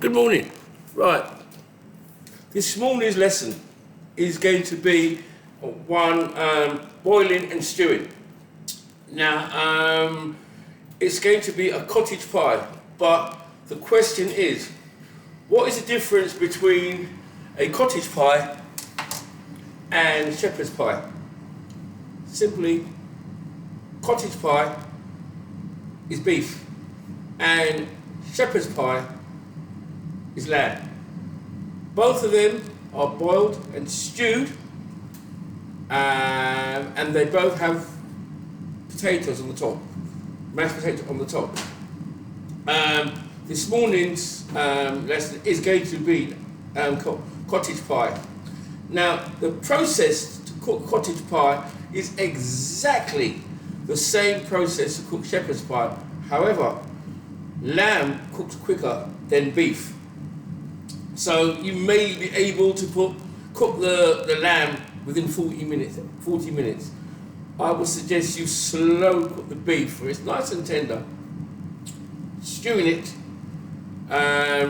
Good morning. Right. This morning's lesson is going to be one boiling and stewing. Now, it's going to be a cottage pie, but the question is, what is the difference between a cottage pie and shepherd's pie? Simply, cottage pie is beef and shepherd's pie is lamb. Both of them are boiled and stewed, and they both have potatoes on the top, mashed potatoes on the top. This morning's lesson is going to be cottage pie. Now, the process to cook cottage pie is exactly the same process to cook shepherd's pie. However, lamb cooks quicker than beef. So you may be able to cook the lamb within 40 minutes. I would suggest you slow cook the beef where it's nice and tender, stewing it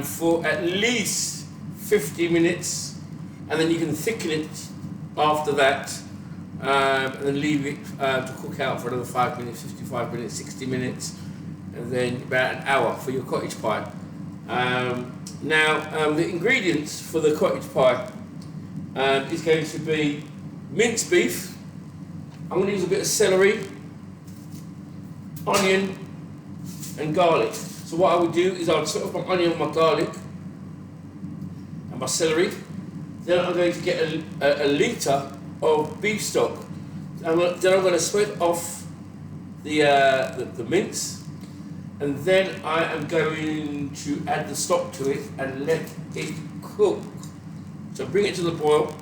for at least 50 minutes, and then you can thicken it after that, and then leave it to cook out for another 5 minutes, 55 minutes, 60 minutes, and then about an hour for your cottage pie. Now, the ingredients for the cottage pie is going to be minced beef. I'm going to use a bit of celery, onion, and garlic. So what I would do is I'll sort off my onion and my garlic and my celery. Then I'm going to get a litre of beef stock. Then I'm going to sweat off the mince. And then I am going to add the stock to it and let it cook. So bring it to the boil,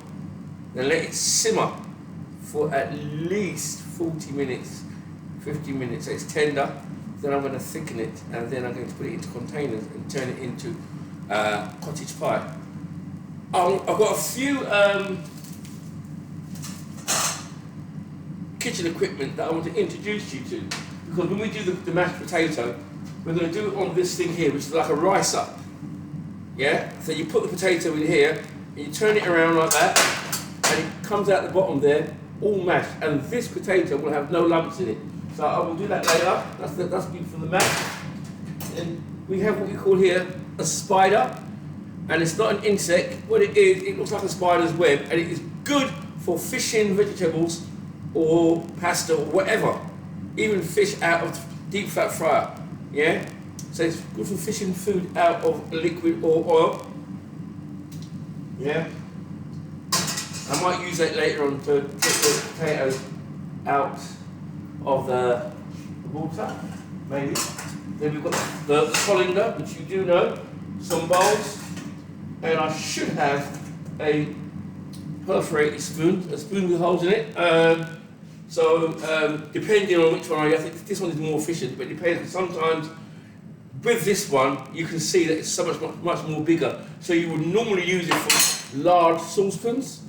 then let it simmer for at least 40 minutes, 50 minutes. So it's tender. Then I'm going to thicken it, and then I'm going to put it into containers and turn it into cottage pie. I've got a few kitchen equipment that I want to introduce you to. Because when we do the mashed potato, we're going to do it on this thing here, which is like a ricer. Yeah? So you put the potato in here, and you turn it around like that, and it comes out the bottom there, all mashed. And this potato will have no lumps in it. So I will do that later. That's good for the mash. And we have what we call here a spider, and it's not an insect. What it is, it looks like a spider's web, and it is good for fishing vegetables or pasta or whatever. Even fish out of deep fat fryer, yeah? So it's good for fishing food out of liquid or oil, yeah? I might use that later on to get the potatoes out of the water, maybe. Then we've got the colander, which you do know, some bowls, and I should have a perforated spoon, a spoon with holes in it. So, depending on which one I think this one is more efficient, but it depends. Sometimes with this one, you can see that it's so much more bigger. So you would normally use it for large saucepans,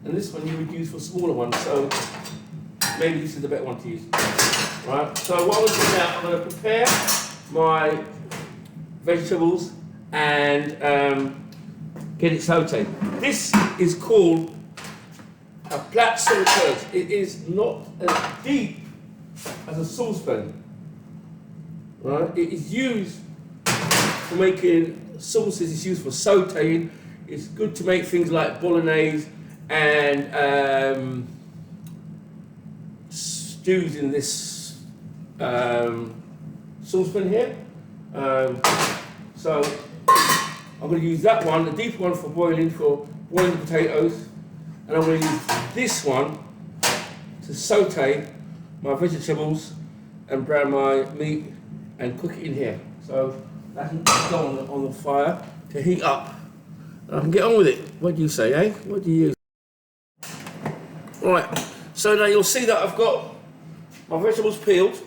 and this one you would use for smaller ones. So maybe this is the better one to use. Right. So what I'm going to do now, I'm going to prepare my vegetables and get it sauteed. This is called a plat sauteuse. It is not as deep as a saucepan, right? It is used for making sauces. It's used for sauteing. It's good to make things like bolognese and stews in this saucepan here. So I'm going to use that one, the deep one for boiling the potatoes. And I'm going to use this one to saute my vegetables and brown my meat and cook it in here. So that can go on the fire to heat up. And I can get on with it. What do you say, eh? What do you use? Right, so now you'll see that I've got my vegetables peeled.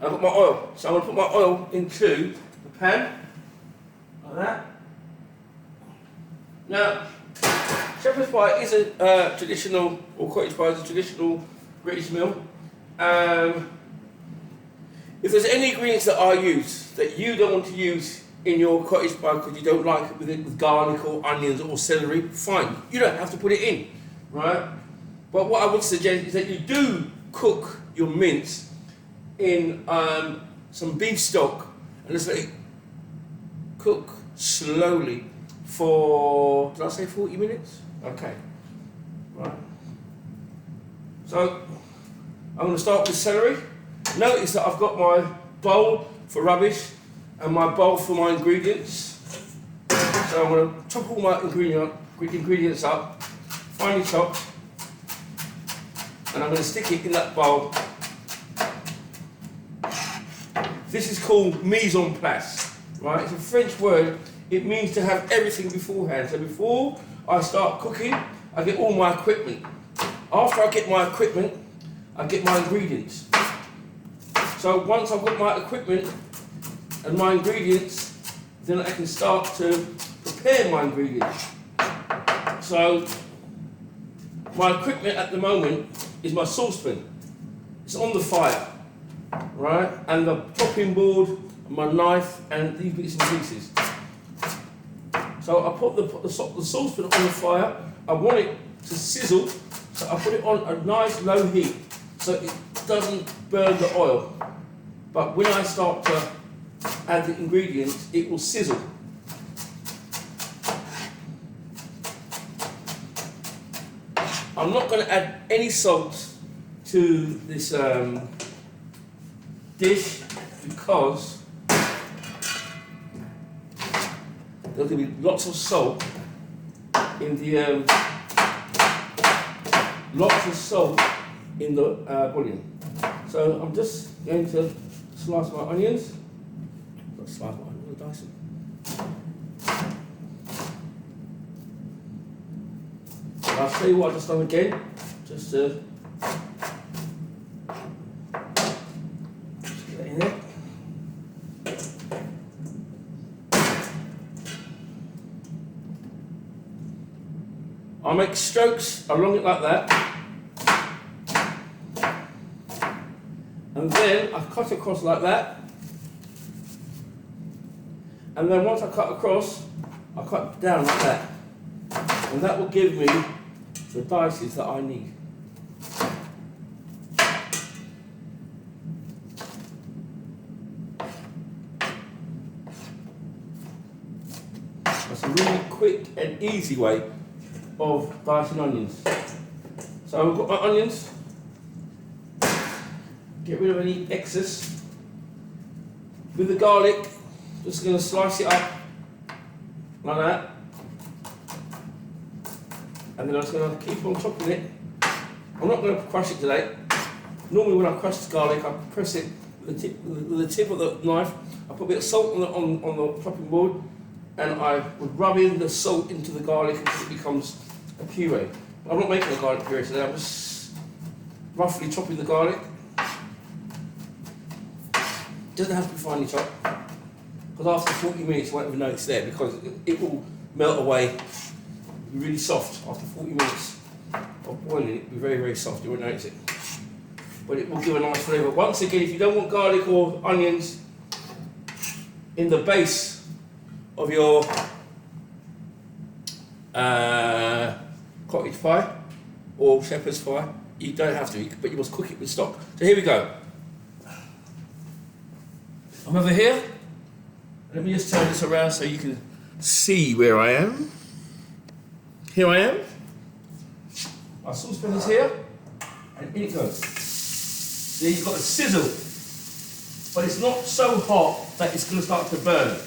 And I've got my oil. So I'm going to put my oil into the pan, like that. Now, shepherd's pie is a traditional, or cottage pie is a traditional British meal. If there's any ingredients that I use that you don't want to use in your cottage pie because you don't like it with garlic or onions or celery, fine. You don't have to put it in, right? But what I would suggest is that you do cook your mince in some beef stock and just let it cook slowly for, did I say 40 minutes? Okay, right. So I'm going to start with celery. Notice that I've got my bowl for rubbish and my bowl for my ingredients. So I'm going to chop all my ingredients up, finely chopped, and I'm going to stick it in that bowl. This is called mise en place, right? It's a French word. It means to have everything beforehand. So before I start cooking, I get all my equipment. After I get my equipment, I get my ingredients. So once I've got my equipment and my ingredients, then I can start to prepare my ingredients. So my equipment at the moment is my saucepan. It's on the fire, right? And the chopping board, and my knife, and these bits and pieces. So I put the saucepan on the fire. I want it to sizzle, so I put it on a nice low heat so it doesn't burn the oil. But when I start to add the ingredients, it will sizzle. I'm not going to add any salt to this dish because there's going to be lots of salt in the bouillon. So I'm just going to slice my onions. Not slice my onions, dice them. I'll show you what I've just done again, just to get that in there. I'll make strokes along it like that, and then I cut across like that, and then once I cut across, I cut down like that, and that will give me the dices that I need. That's a really quick and easy way of dicing onions. So I've got my onions, get rid of any excess. With the garlic, just going to slice it up like that. And then I'm just going to keep on chopping it. I'm not going to crush it today. Normally when I crush the garlic, I press it with the tip of the knife. I put a bit of salt on the chopping board, and I would rub in the salt into the garlic until it becomes a puree. I'm not making a garlic puree today, I'm just roughly chopping the garlic. It doesn't have to be finely chopped, because after 40 minutes you won't even know it's there, because it will melt away. Be really soft after 40 minutes of boiling it. Be very, very soft. You won't notice it, but it will give a nice flavour. Once again, if you don't want garlic or onions in the base of your cottage pie or shepherd's pie, you don't have to, but you must cook it with stock. So here we go. I'm over here. Let me just turn this around so you can see where I am. Here I am. My saucepan is here, and in it goes. So you've got a sizzle, but it's not so hot that it's going to start to burn.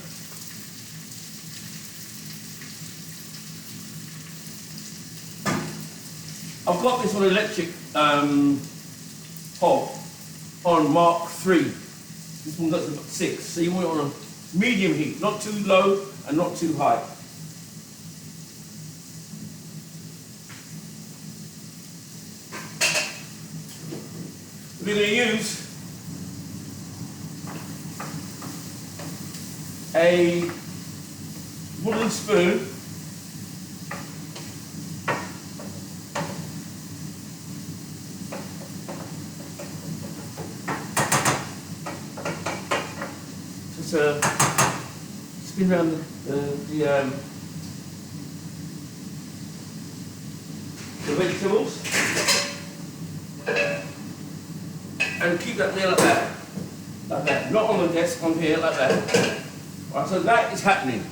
I've got this on electric hob on Mark 3. This one goes to 6, so you want it on a medium heat, not too low and not too high. We're going to use a wooden spoon to spin around the vegetables, and keep that there like that, not on the desk, on here, like that. Right, so that is happening.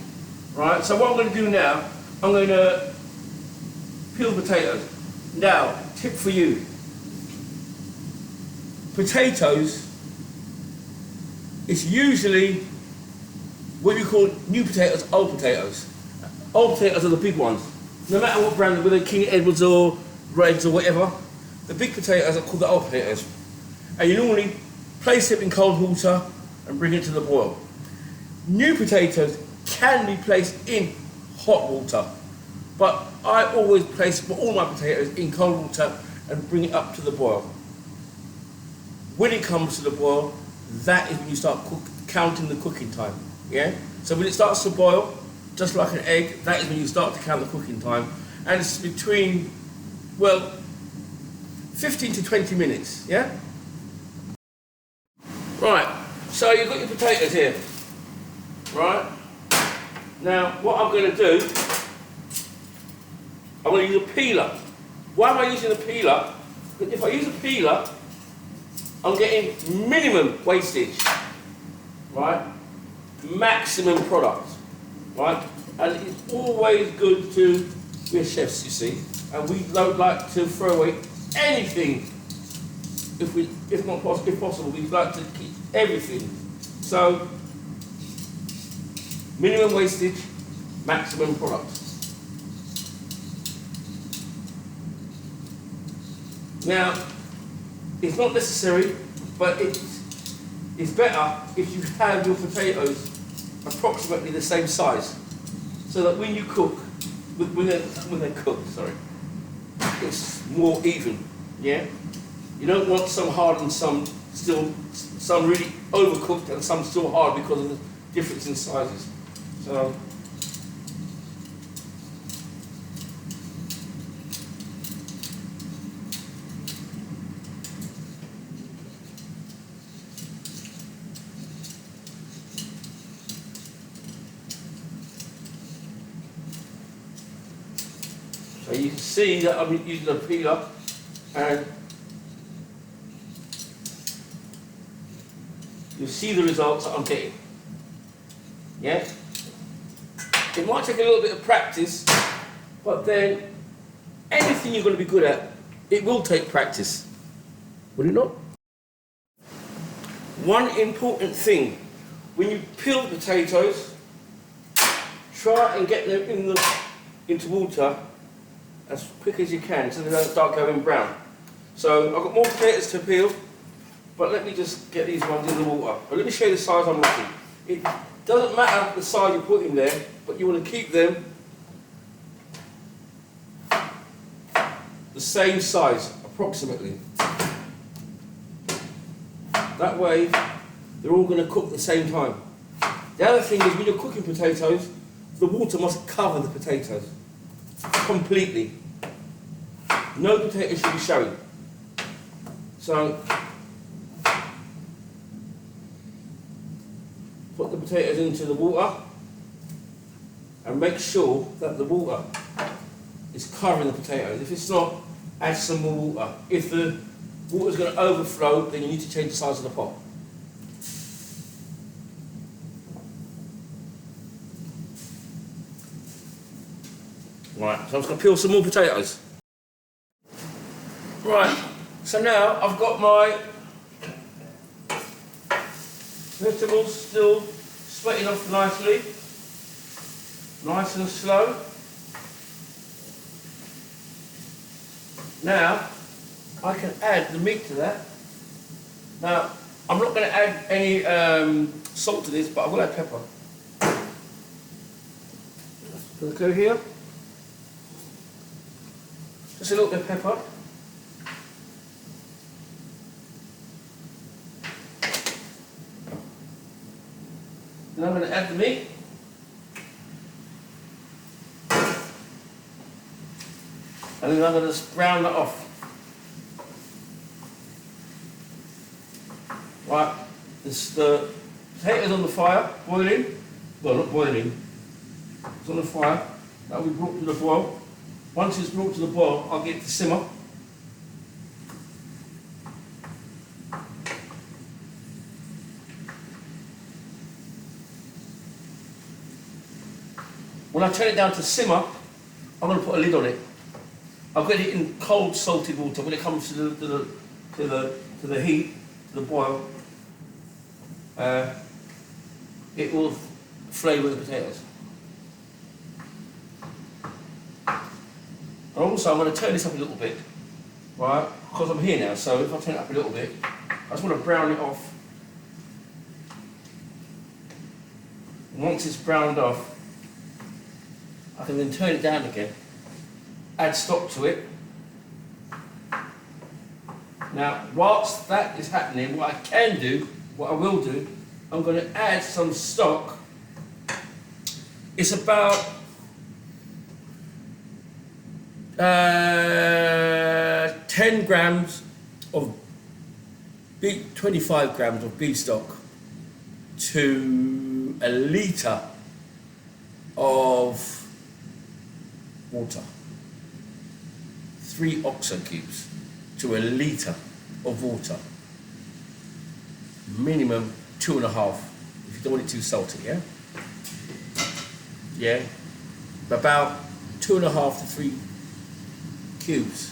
Right, so what I'm going to do now, I'm going to peel potatoes. Now, tip for you. Potatoes, it's usually what you call new potatoes, old potatoes. Old potatoes are the big ones. No matter what brand, whether King Edwards or Reds or whatever, the big potatoes are called the old potatoes. And you normally place it in cold water and bring it to the boil. New potatoes can be placed in hot water, but I always place all my potatoes in cold water and bring it up to the boil. When it comes to the boil, that is when you start counting the cooking time. Yeah? So when it starts to boil, just like an egg, that is when you start to count the cooking time. And it's between, well, 15 to 20 minutes, yeah? Right, so you've got your potatoes here, right? Now, what I'm going to do, I'm going to use a peeler. Why am I using a peeler? Because if I use a peeler, I'm getting minimum wastage, right? Maximum product, right? And it's always good to, we're chefs, you see, and we don't like to throw away anything. If possible, we'd like to keep everything. So, minimum wastage, maximum product. Now, it's not necessary, but it's better if you have your potatoes approximately the same size, so that when you cook, when they're cooked, sorry, it's more even. Yeah, you don't want some hard and some really overcooked and some still hard because of the difference in sizes. So. So you can see that I'm using a peeler, and you'll see the results that I'm getting. Yeah? It might take a little bit of practice, but then anything you're going to be good at, it will take practice. Will it not? One important thing, when you peel potatoes, try and get them into water as quick as you can so they don't start going brown. So I've got more potatoes to peel, but let me just get these ones in the water. But let me show you the size I'm looking. It doesn't matter the size you put in there, but you want to keep them the same size, approximately. That way, they're all going to cook at the same time. The other thing is, when you're cooking potatoes, the water must cover the potatoes completely. No potato should be showing. So, put the potatoes into the water and make sure that the water is covering the potatoes. If it's not, add some more water. If the water's going to overflow, then you need to change the size of the pot. Right, so I'm just going to peel some more potatoes. Right, so now I've got my vegetables still sweating off nicely, nice and slow. Now, I can add the meat to that. Now, I'm not going to add any salt to this, but I will add pepper. Going to go here. Just a little bit of pepper. Now I'm going to add the meat. And then I'm going to brown that off. Right, the potatoes on the fire, boiling. well, not boiling, it's on the fire. That will be brought to the boil. Once it's brought to the boil, I'll get it to simmer. When I turn it down to simmer, I'm going to put a lid on it. I've got it in cold salted water. When it comes to the heat, to the boil, it will flavour the potatoes. And also, I'm going to turn this up a little bit, right? Because I'm here now. So if I turn it up a little bit, I just want to brown it off. And once it's browned off, I can then turn it down again, add stock to it. Now, whilst that is happening, what I will do, I'm going to add some stock. It's about 10 grams of beef, 25 grams of beef stock to a litre of water. 3 oxo cubes to a litre of water. Minimum 2.5 if you don't want it too salty, yeah? Yeah? About 2.5 to 3 cubes.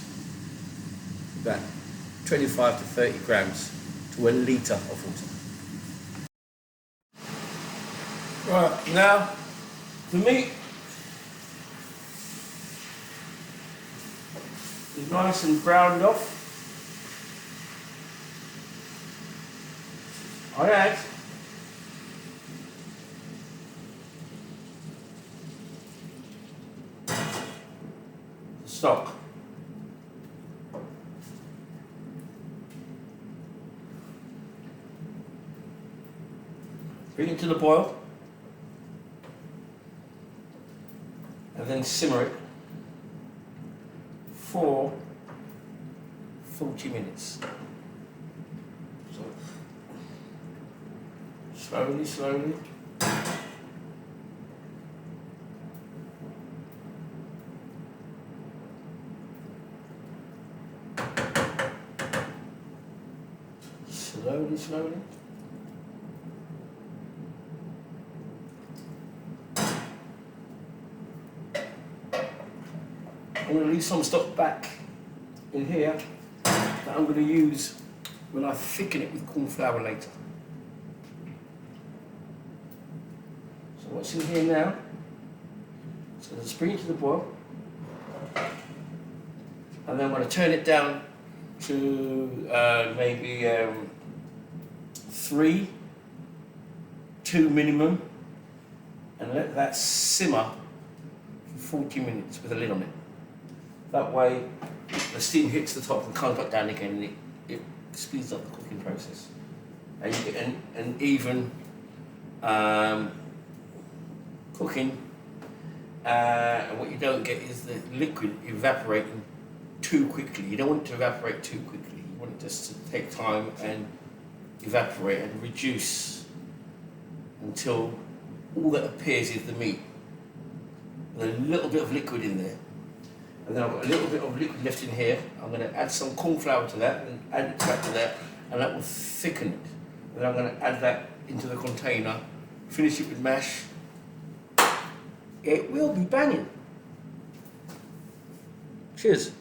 About 25 to 30 grams to a litre of water. Right, now the meat is nice and browned off. I add the stock. Bring it to the boil and then simmer it for 40 minutes. So, slowly, slowly. Slowly, slowly. I'm going to leave some stock back in here that I'm going to use when I thicken it with corn flour later. So what's in here now? So let's bring it to the boil, and then I'm going to turn it down to maybe 3, 2 minimum, and let that simmer for 40 minutes with a lid on it. That way the steam hits the top and comes back down again, and it speeds up the cooking process. And you get an even cooking, and what you don't get is the liquid evaporating too quickly. You don't want it to evaporate too quickly. You want it just to take time and evaporate and reduce until all that appears is the meat with a little bit of liquid in there. And then I've got a little bit of liquid left in here. I'm going to add some corn flour to that and add it back to that, and that will thicken it. And then I'm going to add that into the container, finish it with mash. It will be banging. Cheers.